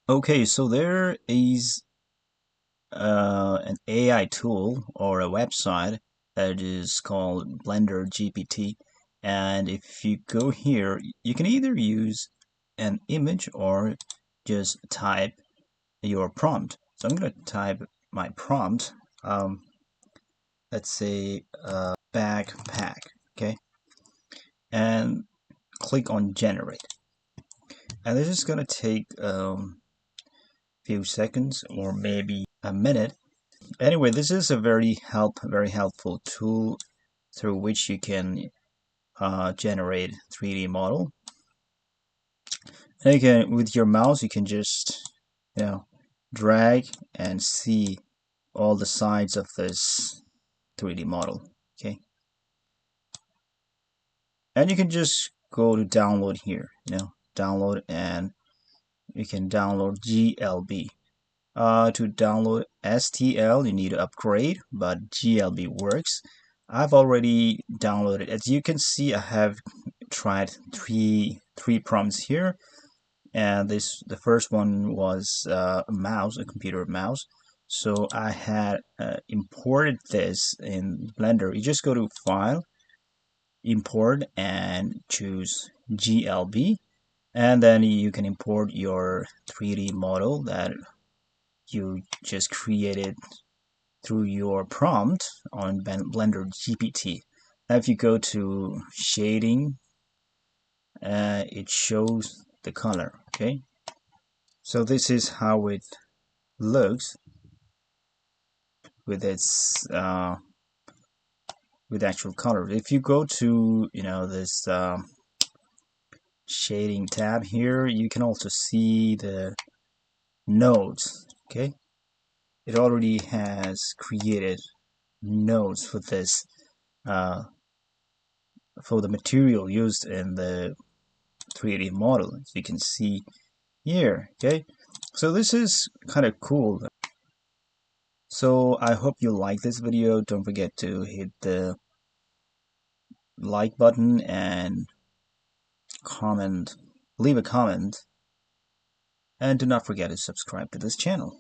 Okay, so there is an AI tool or a website that is called BlenderGPT, and if you go here, you can either use an image or just type your prompt. So I'm going to type my prompt. Let's say backpack, okay, and click on generate. And this is going to take few seconds or maybe a minute. Anyway, this is a very helpful tool through which you can generate 3D model. And again, with your mouse, you can just drag and see all the sides of this 3D model. Okay, and you can just go to download here. Download, and you can download GLB. To download STL, you need to upgrade, but GLB works. I've already downloaded. As you can see, I have tried three prompts here, and the first one was a mouse, a computer mouse. So I had imported this in Blender. You just go to File, Import, and choose GLB, and then you can import your 3D model that you just created through your prompt on BlenderGPT. Now, if you go to shading, it shows the color. Okay, so this is how it looks with its with actual color. If you go to this shading tab here, you can also see the nodes. Okay, it already has created nodes for this for the material used in the 3D model, as you can see here. Okay, so this is kind of cool. So I hope you like this video. Don't forget to hit the like button and leave a comment, and do not forget to subscribe to this channel.